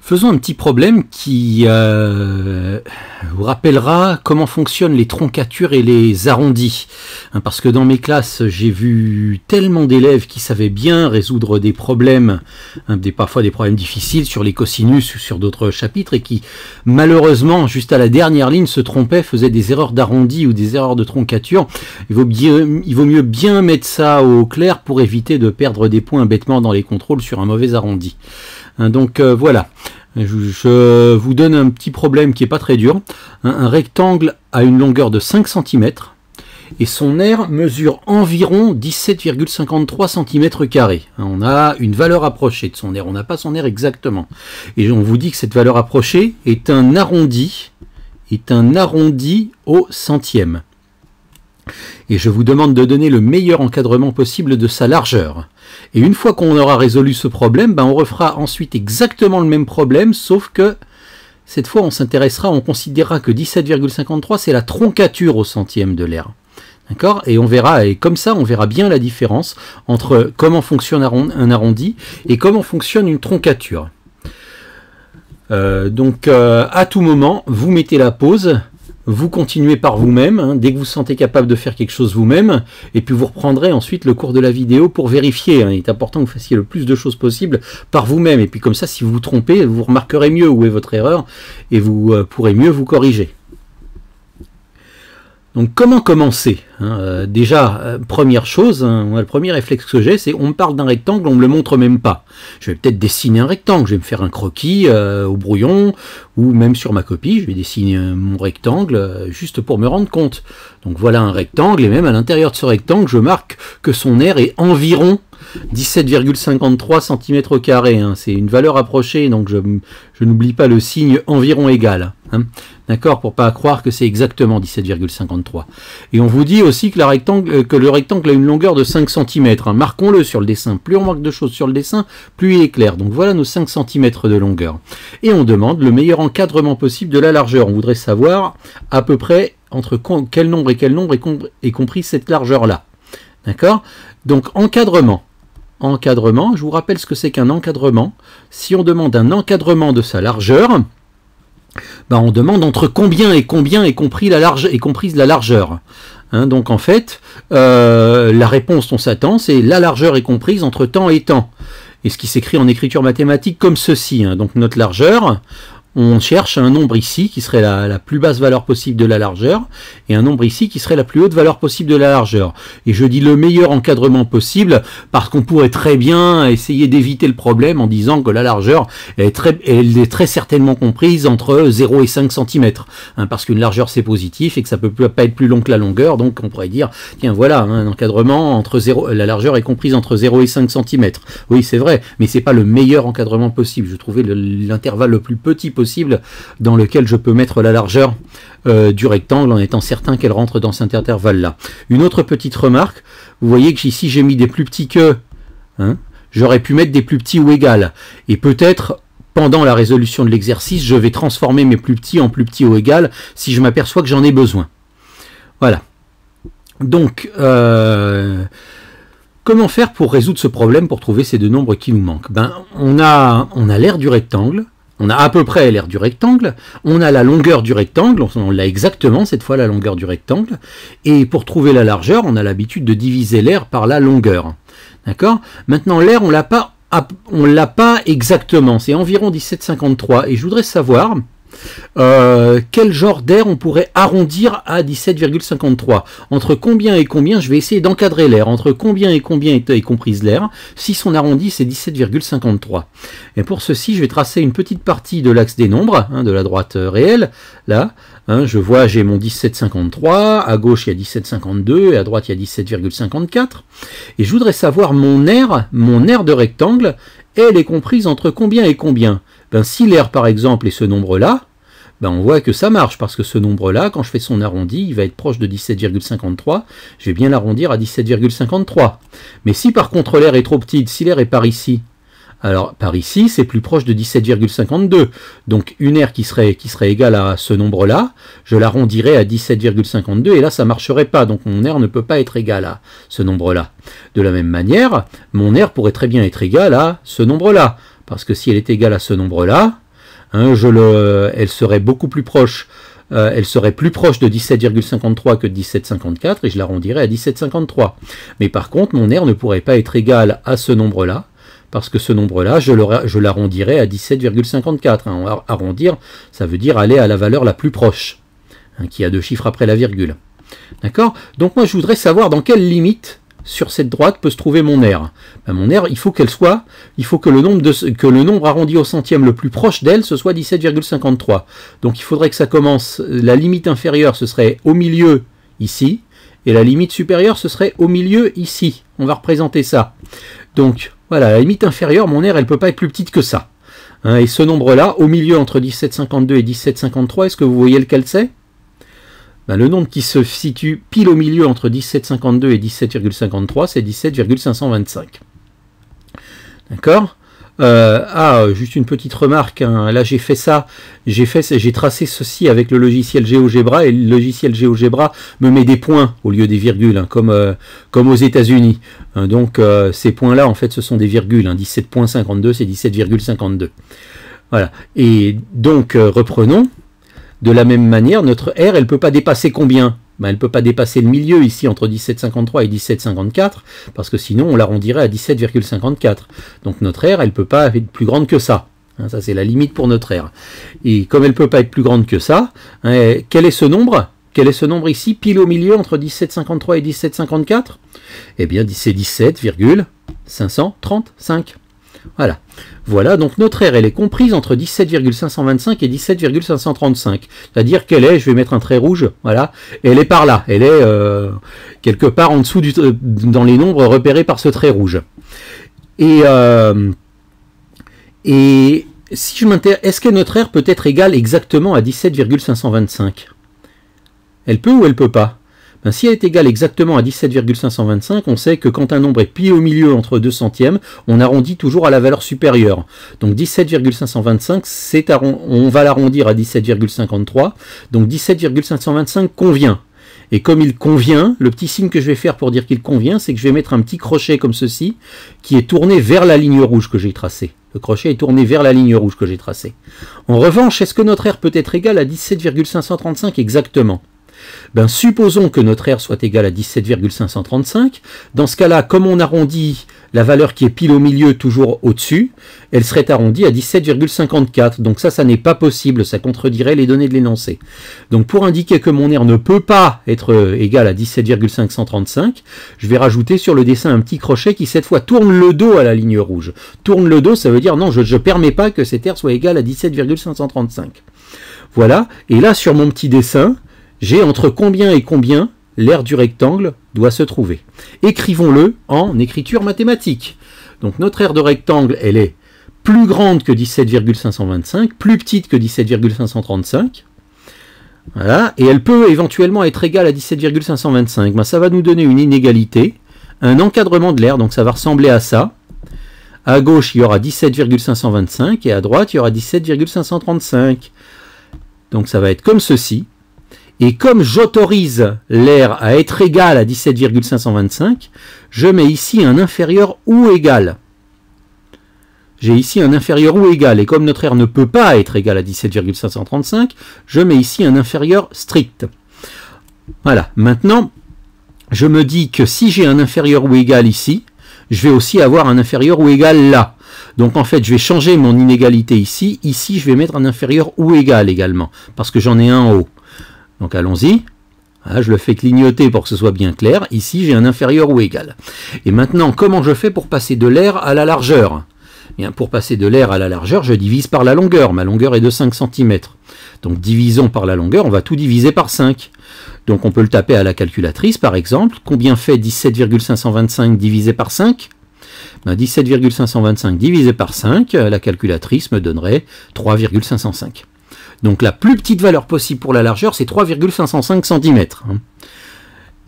Faisons un petit problème qui vous rappellera comment fonctionnent les troncatures et les arrondis. Parce que dans mes classes, j'ai vu tellement d'élèves qui savaient bien résoudre des problèmes, parfois des problèmes difficiles sur les cosinus ou sur d'autres chapitres, et qui malheureusement, juste à la dernière ligne, se trompaient, faisaient des erreurs d'arrondi ou des erreurs de troncature. Il vaut mieux bien mettre ça au clair pour éviter de perdre des points bêtement dans les contrôles sur un mauvais arrondi. Donc voilà, je vous donne un petit problème qui n'est pas très dur. Un rectangle a une longueur de 5 cm et son aire mesure environ 17,53 cm². On a une valeur approchée de son aire, on n'a pas son aire exactement. Et on vous dit que cette valeur approchée est un arrondi au centième. Et je vous demande de donner le meilleur encadrement possible de sa largeur. Et une fois qu'on aura résolu ce problème, on refera ensuite exactement le même problème, sauf que cette fois on considérera que 17,53 c'est la troncature au centième de l'aire. D'accord ? Et on verra, et comme ça on verra bien la différence entre comment fonctionne un arrondi et comment fonctionne une troncature. À tout moment, vous mettez la pause. Vous continuez par vous-même, dès que vous sentez capable de faire quelque chose vous-même, et puis vous reprendrez ensuite le cours de la vidéo pour vérifier. Il est important que vous fassiez le plus de choses possible par vous-même, et puis comme ça, si vous vous trompez, vous remarquerez mieux où est votre erreur, et vous pourrez mieux vous corriger. Donc comment commencer ? Déjà, première chose, le premier réflexe que j'ai, c'est on me parle d'un rectangle, on me le montre même pas. Je vais peut-être dessiner un rectangle, je vais me faire un croquis au brouillon, ou même sur ma copie, je vais dessiner mon rectangle juste pour me rendre compte. Donc voilà un rectangle, et même à l'intérieur de ce rectangle, je marque que son aire est environ 17,53 cm². C'est une valeur approchée, donc je n'oublie pas le signe environ égal. D'accord, pour pas croire que c'est exactement 17,53. Et on vous dit aussi que le rectangle a une longueur de 5 cm. Marquons-le sur le dessin. Plus on marque de choses sur le dessin, plus il est clair. Donc voilà nos 5 cm de longueur. Et on demande le meilleur encadrement possible de la largeur. On voudrait savoir à peu près entre quel nombre et quel nombre est compris cette largeur-là. D'accord ? Donc encadrement. Encadrement, je vous rappelle ce que c'est qu'un encadrement. Si on demande un encadrement de sa largeur, on demande entre combien et combien est comprise la largeur. Donc en fait, la réponse dont on s'attend, c'est la largeur est comprise entre temps et temps. Et ce qui s'écrit en écriture mathématique comme ceci. Donc notre largeur, on cherche un nombre ici qui serait la plus basse valeur possible de la largeur et un nombre ici qui serait la plus haute valeur possible de la largeur. Et je dis le meilleur encadrement possible parce qu'on pourrait très bien essayer d'éviter le problème en disant que la largeur elle est très certainement comprise entre 0 et 5 cm. Parce qu'une largeur c'est positif et que ça peut pas être plus long que la longueur, donc on pourrait dire tiens voilà un encadrement entre 0, la largeur est comprise entre 0 et 5 cm. Oui c'est vrai, mais c'est pas le meilleur encadrement possible. Je trouvais l'intervalle le plus petit possible dans lequel je peux mettre la largeur du rectangle en étant certain qu'elle rentre dans cet intervalle-là. Une autre petite remarque, vous voyez que ici j'ai mis des plus petits que, j'aurais pu mettre des plus petits ou égal, et peut-être pendant la résolution de l'exercice, je vais transformer mes plus petits en plus petits ou égal si je m'aperçois que j'en ai besoin. Voilà. Donc, comment faire pour résoudre ce problème, pour trouver ces deux nombres qui nous manquent ? On a l'aire du rectangle. On a à peu près l'aire du rectangle, on a la longueur du rectangle, on l'a exactement cette fois la longueur du rectangle, et pour trouver la largeur, on a l'habitude de diviser l'aire par la longueur. D'accord ? Maintenant l'aire, on l'a pas exactement, c'est environ 17,53, et je voudrais savoir quel genre d'aire on pourrait arrondir à 17,53. Entre combien et combien, je vais essayer d'encadrer l'aire. Entre combien et combien est comprise l'aire. Si son arrondi, c'est 17,53. Et pour ceci, je vais tracer une petite partie de l'axe des nombres, de la droite réelle. Là, je vois, j'ai mon 17,53. À gauche, il y a 17,52. Et à droite, il y a 17,54. Et je voudrais savoir mon aire de rectangle, elle est comprise entre combien et combien. Si l'aire, par exemple, est ce nombre-là, on voit que ça marche, parce que ce nombre-là, quand je fais son arrondi, il va être proche de 17,53, je vais bien l'arrondir à 17,53. Mais si par contre l'aire est trop petite, si l'aire est par ici, alors par ici, c'est plus proche de 17,52. Donc une aire qui serait égale à ce nombre-là, je l'arrondirais à 17,52, et là ça ne marcherait pas, donc mon aire ne peut pas être égale à ce nombre-là. De la même manière, mon aire pourrait très bien être égale à ce nombre-là. Parce que si elle est égale à ce nombre-là, Hein, elle serait beaucoup plus proche. Elle serait plus proche de 17,53 que de 17,54 et je l'arrondirais à 17,53. Mais par contre, mon R ne pourrait pas être égal à ce nombre-là, parce que ce nombre-là, je l'arrondirais à 17,54. Hein. Arrondir, ça veut dire aller à la valeur la plus proche, hein, qui a 2 chiffres après la virgule. D'accord? Donc moi, je voudrais savoir dans quelle limite sur cette droite peut se trouver mon R. Ben, mon R, il faut que le nombre arrondi au centième le plus proche d'elle, ce soit 17,53. Donc il faudrait que ça commence, la limite inférieure, ce serait au milieu, ici, et la limite supérieure, ce serait au milieu, ici. On va représenter ça. Donc, voilà, la limite inférieure, mon R, elle ne peut pas être plus petite que ça. Hein, et ce nombre-là, au milieu, entre 17,52 et 17,53, est-ce que vous voyez lequel c'est? Ben, le nombre qui se situe pile au milieu entre 17,52 et 17,53, c'est 17,525. D'accord? Juste une petite remarque, hein. Là j'ai fait ça, j'ai tracé ceci avec le logiciel GeoGebra, et le logiciel GeoGebra me met des points au lieu des virgules, hein, comme aux États-Unis. Hein, donc ces points-là, en fait, ce sont des virgules. Hein, 17,52, c'est 17,52. Voilà. Et donc, reprenons. De la même manière, notre R, elle ne peut pas dépasser combien? Ben, elle ne peut pas dépasser le milieu ici entre 17,53 et 17,54, parce que sinon on l'arrondirait à 17,54. Donc notre R, elle ne peut pas être plus grande que ça. Hein, ça c'est la limite pour notre R. Et comme elle ne peut pas être plus grande que ça, hein, quel est ce nombre? Quel est ce nombre ici, pile au milieu entre 17,53 et 17,54? Eh bien c'est 17,535. Voilà. Voilà, donc notre R, elle est comprise entre 17,525 et 17,535. C'est-à-dire qu'elle est, je vais mettre un trait rouge, voilà, elle est par là. Elle est quelque part en dessous dans les nombres repérés par ce trait rouge. Et si je m'intéresse, est-ce que notre R peut être égale exactement à 17,525? Elle peut ou elle peut pas? Ben, si elle est égale exactement à 17,525, on sait que quand un nombre est pile au milieu entre 2 centièmes, on arrondit toujours à la valeur supérieure. Donc 17,525, on va l'arrondir à 17,53. Donc 17,525 convient. Et comme il convient, le petit signe que je vais faire pour dire qu'il convient, c'est que je vais mettre un petit crochet comme ceci, qui est tourné vers la ligne rouge que j'ai tracée. Le crochet est tourné vers la ligne rouge que j'ai tracée. En revanche, est-ce que notre R peut être égal à 17,535 exactement? Ben, supposons que notre R soit égal à 17,535. Dans ce cas-là, comme on arrondit la valeur qui est pile au milieu toujours au-dessus, elle serait arrondie à 17,54. Donc ça n'est pas possible, ça contredirait les données de l'énoncé. Donc pour indiquer que mon R ne peut pas être égal à 17,535, je vais rajouter sur le dessin un petit crochet qui cette fois tourne le dos à la ligne rouge. Tourne le dos, ça veut dire non, je ne permets pas que cet R soit égal à 17,535. Voilà, et là sur mon petit dessin, j'ai entre combien et combien l'aire du rectangle doit se trouver. Écrivons-le en écriture mathématique. Donc notre aire de rectangle, elle est plus grande que 17,525, plus petite que 17,535. Voilà, et elle peut éventuellement être égale à 17,525. Ben, ça va nous donner une inégalité, un encadrement de l'aire, donc ça va ressembler à ça. À gauche, il y aura 17,525 et à droite, il y aura 17,535. Donc ça va être comme ceci. Et comme j'autorise l'aire à être égal à 17,525, je mets ici un inférieur ou égal. J'ai ici un inférieur ou égal, et comme notre aire ne peut pas être égal à 17,535, je mets ici un inférieur strict. Voilà, maintenant, je me dis que si j'ai un inférieur ou égal ici, je vais aussi avoir un inférieur ou égal là. Donc en fait, je vais changer mon inégalité ici. Ici, je vais mettre un inférieur ou égal également, parce que j'en ai un en haut. Donc allons-y, voilà, je le fais clignoter pour que ce soit bien clair. Ici, j'ai un inférieur ou égal. Et maintenant, comment je fais pour passer de l'aire à la largeur? Bien, pour passer de l'aire à la largeur, je divise par la longueur. Ma longueur est de 5 cm. Donc divisons par la longueur, on va tout diviser par 5. Donc on peut le taper à la calculatrice, par exemple. Combien fait 17,525 divisé par 5? Ben, 17,525 divisé par 5, la calculatrice me donnerait 3,505. Donc la plus petite valeur possible pour la largeur, c'est 3,505 cm.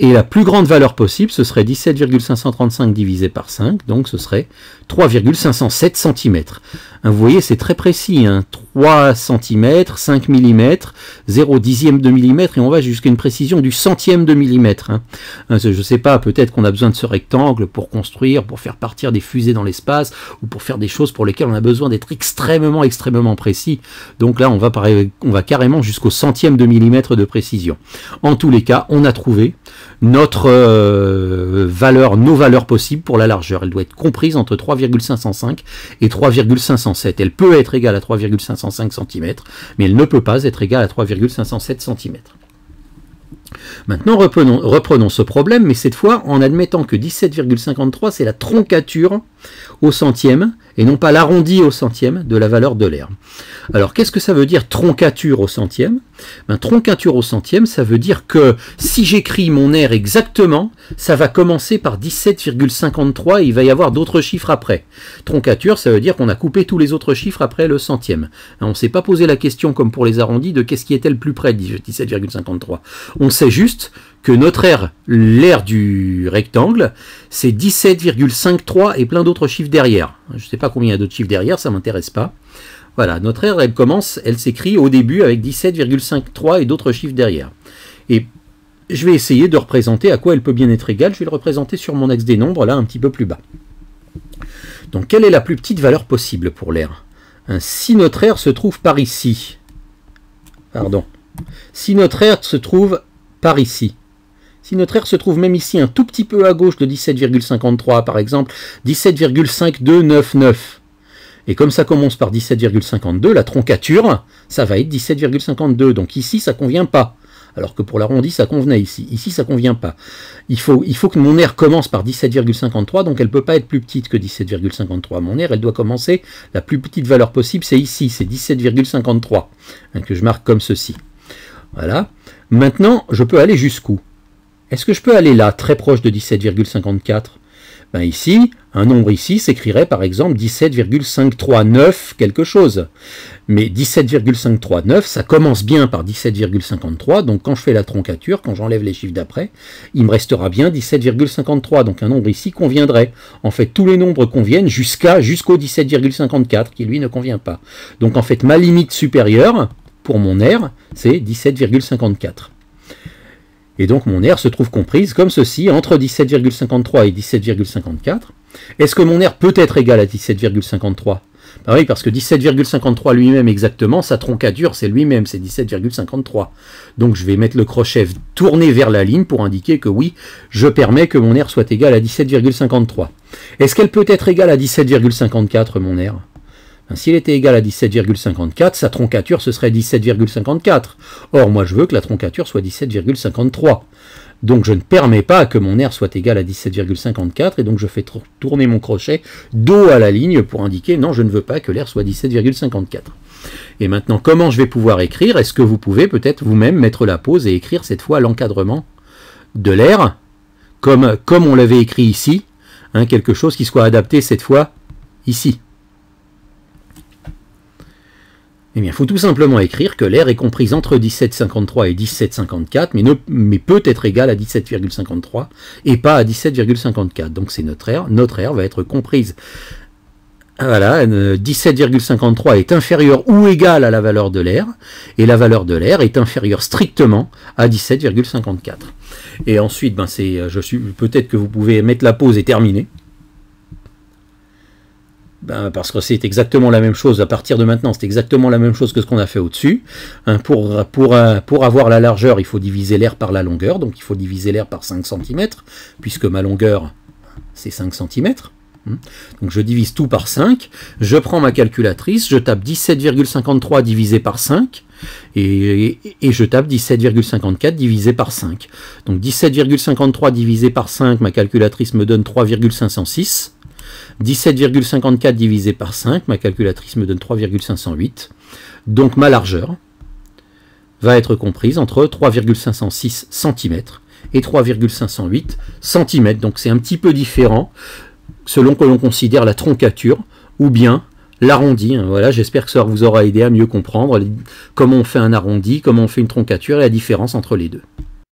Et la plus grande valeur possible, ce serait 17,535 divisé par 5, donc ce serait 3,507 cm. Vous voyez, c'est très précis, 3 cm, 5 mm, 0 dixième de millimètre, et on va jusqu'à une précision du centième de millimètre. Je ne sais pas, peut-être qu'on a besoin de ce rectangle pour construire, pour faire partir des fusées dans l'espace, ou pour faire des choses pour lesquelles on a besoin d'être extrêmement précis. Donc là, on va carrément jusqu'au centième de millimètre de précision. En tous les cas, on a trouvé notre nos valeurs possibles pour la largeur. Elle doit être comprise entre 3,505 et 3,507. Elle peut être égale à 3,505 cm, mais elle ne peut pas être égale à 3,507 cm. Maintenant, reprenons ce problème, mais cette fois en admettant que 17,53 c'est la troncature au centième, et non pas l'arrondi au centième de la valeur de l'air. Alors, qu'est-ce que ça veut dire troncature au centième? Troncature au centième, ça veut dire que si j'écris mon air exactement, ça va commencer par 17,53 et il va y avoir d'autres chiffres après. Troncature, ça veut dire qu'on a coupé tous les autres chiffres après le centième. On ne s'est pas posé la question, comme pour les arrondis, de qu'est-ce qui était le plus près de 17,53. On sait juste que notre air, l'air du rectangle, c'est 17,53 et plein d'autres chiffres derrière. Je ne sais pas combien il y a d'autres chiffres derrière, ça ne m'intéresse pas. Voilà, notre air, elle s'écrit au début avec 17,53 et d'autres chiffres derrière. Et je vais essayer de représenter à quoi elle peut bien être égale. Je vais le représenter sur mon axe des nombres, là, un petit peu plus bas. Donc, quelle est la plus petite valeur possible pour l'air? Si notre air se trouve par ici, si notre air se trouve par ici, si notre air se trouve même ici un tout petit peu à gauche de 17,53, par exemple 17,5299, et comme ça commence par 17,52, la troncature, ça va être 17,52. Donc ici, ça ne convient pas. Alors que pour l'arrondi, ça convenait ici. Ici, ça ne convient pas. Il faut que mon air commence par 17,53, donc elle ne peut pas être plus petite que 17,53. Mon air, elle doit commencer, la plus petite valeur possible, c'est ici, c'est 17,53, que je marque comme ceci. Voilà. Maintenant, je peux aller jusqu'où? Est-ce que je peux aller là, très proche de 17,54? Ici, un nombre ici s'écrirait par exemple 17,539 quelque chose. Mais 17,539, ça commence bien par 17,53, donc quand je fais la troncature, quand j'enlève les chiffres d'après, il me restera bien 17,53, donc un nombre ici conviendrait. En fait, tous les nombres conviennent jusqu'au 17,54, qui lui ne convient pas. Donc en fait, ma limite supérieure, pour mon air, c'est 17,54. Et donc mon air se trouve comprise comme ceci, entre 17,53 et 17,54. Est-ce que mon air peut être égal à 17,53? Oui, parce que 17,53 lui-même exactement, sa troncature c'est lui-même, c'est 17,53. Donc je vais mettre le crochet tourné vers la ligne pour indiquer que oui, je permets que mon air soit égal à 17,53. Est-ce qu'elle peut être égale à 17,54 mon air? S'il était égal à 17,54, sa troncature ce serait 17,54. Or, moi je veux que la troncature soit 17,53. Donc je ne permets pas que mon air soit égal à 17,54 et donc je fais tourner mon crochet dos à la ligne pour indiquer non, je ne veux pas que l'air soit 17,54. Et maintenant, comment je vais pouvoir écrire? Est-ce que vous pouvez peut-être vous-même mettre la pause et écrire cette fois l'encadrement de l'air comme on l'avait écrit ici, quelque chose qui soit adapté cette fois ici? Eh bien, il faut tout simplement écrire que l'air est comprise entre 17,53 et 17,54, mais peut être égal à 17,53 et pas à 17,54. Donc c'est notre air. Notre air va être comprise. Voilà, 17,53 est inférieur ou égal à la valeur de l'air, et la valeur de l'air est inférieure strictement à 17,54. Et ensuite, peut-être que vous pouvez mettre la pause et terminer. Parce que c'est exactement la même chose, à partir de maintenant, c'est exactement la même chose que ce qu'on a fait au-dessus. Pour avoir la largeur, il faut diviser l'air par la longueur, donc il faut diviser l'air par 5 cm, puisque ma longueur, c'est 5 cm. Donc je divise tout par 5, je prends ma calculatrice, je tape 17,53 divisé par 5, et je tape 17,54 divisé par 5. Donc 17,53 divisé par 5, ma calculatrice me donne 3,506. 17,54 divisé par 5, ma calculatrice me donne 3,508. Donc ma largeur va être comprise entre 3,506 cm et 3,508 cm. Donc c'est un petit peu différent selon que l'on considère la troncature ou bien l'arrondi. Voilà, j'espère que ça vous aura aidé à mieux comprendre comment on fait un arrondi, comment on fait une troncature et la différence entre les deux.